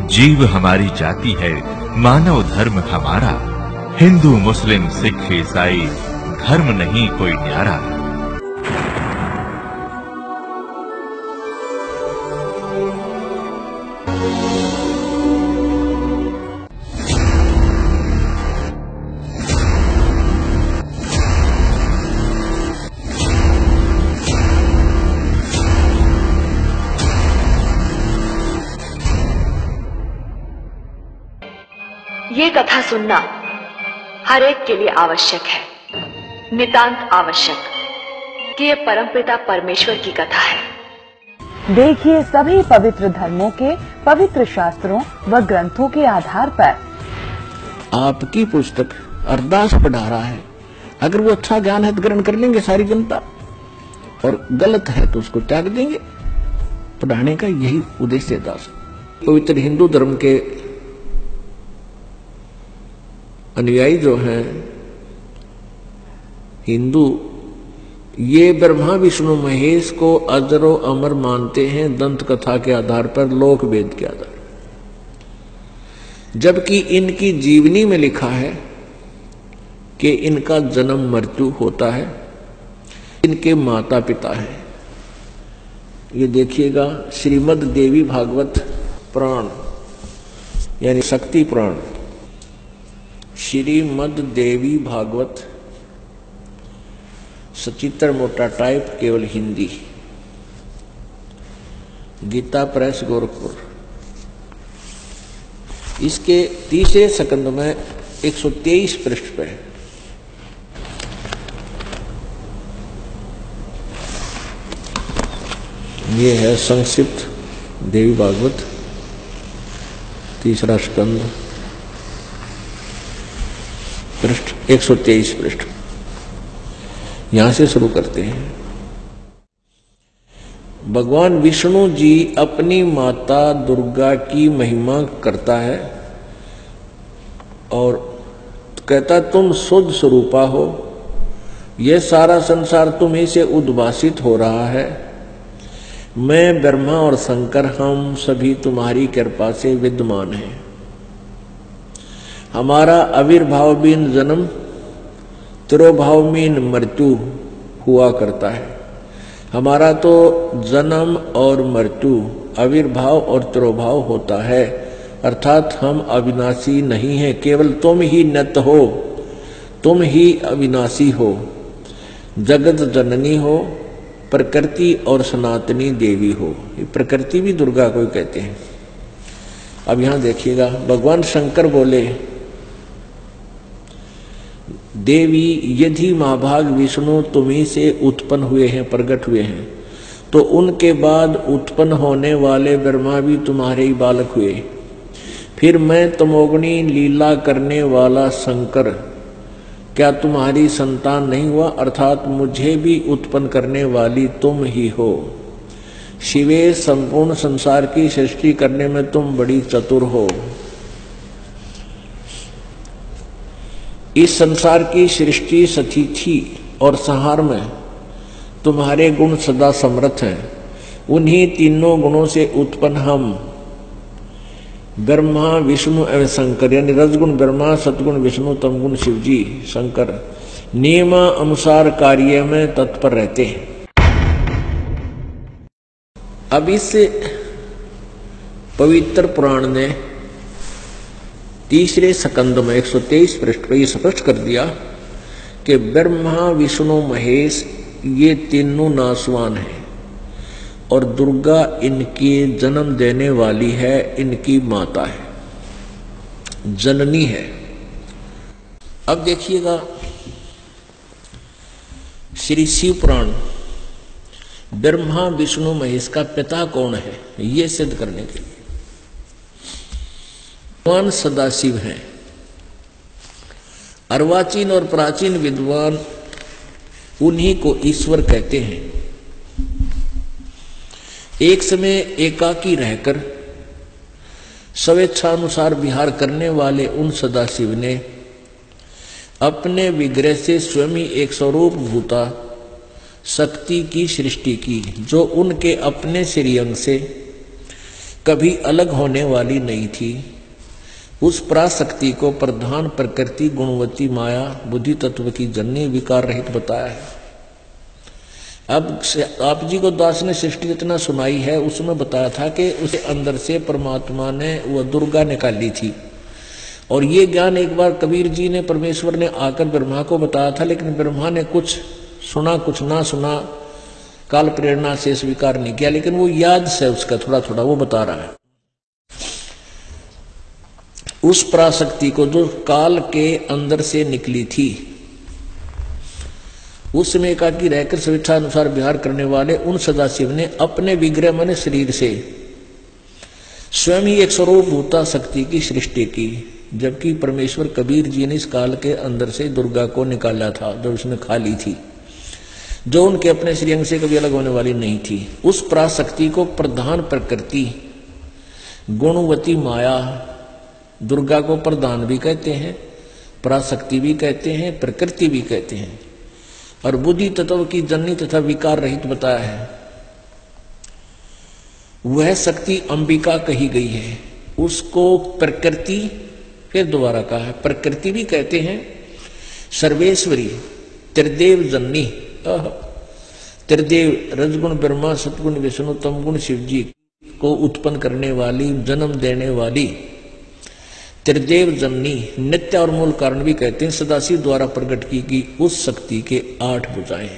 जीव हमारी जाति है, मानव धर्म हमारा। हिंदू मुस्लिम सिख ईसाई धर्म नहीं कोई न्यारा। ये कथा सुनना हर एक के लिए आवश्यक है, नितांत आवश्यक, कि ये परमपिता परमेश्वर की कथा है। देखिए सभी पवित्र धर्मों के पवित्र शास्त्रों व ग्रंथों के आधार पर आपकी पुस्तक अरदास पढ़ा रहा है। अगर वो अच्छा ज्ञान है तो ग्रहण कर लेंगे सारी जनता, और गलत है तो उसको त्याग देंगे। पढ़ाने का यही उद्देश्य दास। पवित्र हिंदू धर्म के अनुयायी जो हैं हिंदू, ये ब्रह्मा विष्णु महेश को अजरो अमर मानते हैं दंत कथा के आधार पर, लोक वेद के आधार, जबकि इनकी जीवनी में लिखा है कि इनका जन्म मृत्यु होता है, इनके माता पिता हैं। ये देखिएगा श्रीमद् देवी भागवत पुराण यानी शक्ति पुराण, श्रीमद् देवी भागवत सचित्र मोटा टाइप केवल हिंदी, गीता प्रेस गोरखपुर। इसके तीसरे स्कंद में 123 पृष्ठ पे है। ये है संक्षिप्त देवी भागवत तीसरा स्कंद, पृष्ठ 123 पृष्ठ। यहां से शुरू करते हैं। भगवान विष्णु जी अपनी माता दुर्गा की महिमा करता है और कहता तुम शुद्ध स्वरूपा हो, यह सारा संसार तुम्हीं से उद्भासित हो रहा है। मैं ब्रह्मा और शंकर हम सभी तुम्हारी कृपा से विद्यमान हैं। हमारा आविर्भाव बिन जन्म, तिरोभाव बिन मृत्यु हुआ करता है। हमारा तो जन्म और मृत्यु, आविर्भाव और तिरोभाव होता है, अर्थात हम अविनाशी नहीं हैं। केवल तुम ही नित्य हो, तुम ही अविनाशी हो, जगत जननी हो, प्रकृति और सनातनी देवी हो। ये प्रकृति भी दुर्गा को कहते हैं। अब यहां देखिएगा, भगवान शंकर बोले देवी यदि महाभाग विष्णु तुम्हीं से उत्पन्न हुए हैं, प्रकट हुए हैं, तो उनके बाद उत्पन्न होने वाले ब्रह्मा भी तुम्हारे ही बालक हुए। फिर मैं तमोगुणी लीला करने वाला शंकर क्या तुम्हारी संतान नहीं हुआ? अर्थात मुझे भी उत्पन्न करने वाली तुम ही हो। शिवे संपूर्ण संसार की सृष्टि करने में तुम बड़ी चतुर हो। इस संसार की सृष्टि स्थिति और संहार में तुम्हारे गुण सदा समर्थ हैं। उन्हीं तीनों गुणों से उत्पन्न हम ब्रह्मा विष्णु एवं शंकर, यानी रजगुण ब्रह्मा, सतगुण विष्णु, तमगुण शिवजी शंकर, नियम अनुसार कार्य में तत्पर रहते हैं। अब इस पवित्र पुराण ने तीसरे स्कंद में 123 पृष्ठ पर यह स्पष्ट कर दिया कि ब्रह्मा विष्णु महेश ये तीनों नासवान हैं और दुर्गा इनकी जन्म देने वाली है, इनकी माता है, जननी है। अब देखिएगा श्री शिव पुराण, ब्रह्मा विष्णु महेश का पिता कौन है ये सिद्ध करने के लिए भगवान सदाशिव हैं। अर्वाचीन और प्राचीन विद्वान उन्हीं को ईश्वर कहते हैं। एक समय एकाकी रहकर स्वेच्छानुसार विहार करने वाले उन सदाशिव ने अपने विग्रह से स्वयं ही एक स्वरूप भूता शक्ति की सृष्टि की, जो उनके अपने श्रीअंग से कभी अलग होने वाली नहीं थी। उस पराशक्ति को प्रधान प्रकृति गुणवती माया बुद्धि तत्व की जननी विकार रहित बताया है। अब आप जी को दास ने सृष्टि रचना सुनाई है, उसमें बताया था कि उसे अंदर से परमात्मा ने वह दुर्गा निकाली थी। और ये ज्ञान एक बार कबीर जी ने परमेश्वर ने आकर ब्रह्मा को बताया था, लेकिन ब्रह्मा ने कुछ सुना कुछ ना सुना, काल प्रेरणा से स्वीकार नहीं किया। लेकिन वो याद से उसका थोड़ा थोड़ा वो बता रहा है। उस पराशक्ति को जो काल के अंदर से निकली थी, उस समय एकाकी रहकर स्वेच्छा अनुसार विहार करने वाले उन सदाशिव ने अपने विग्रह मन शरीर से स्वयं ही एक स्वरूप भूता शक्ति की सृष्टि की, जबकि परमेश्वर कबीर जी ने इस काल के अंदर से दुर्गा को निकाला था, जो उसने खा ली थी, जो उनके अपने श्रीअंग से कभी अलग होने वाली नहीं थी। उस पराशक्ति को प्रधान प्रकृति गुणवती माया, दुर्गा को प्रधान भी कहते हैं, पराशक्ति भी कहते हैं, प्रकृति भी कहते हैं, और बुद्धि तत्व की जननी तथा विकार रहित बताया है। वह शक्ति अंबिका कही गई है। उसको प्रकृति, फिर दोबारा कहा है, प्रकृति भी कहते हैं, सर्वेश्वरी, त्रिदेव जननी, त्रिदेव रजगुण ब्रह्मा, सतगुण विष्णु, तमगुण शिवजी को उत्पन्न करने वाली, जन्म देने वाली त्रिदेव जननी, नित्य और मूल कारण भी कहते हैं। सदाशिव द्वारा प्रकट की गई उस शक्ति के 8 भुजाएं।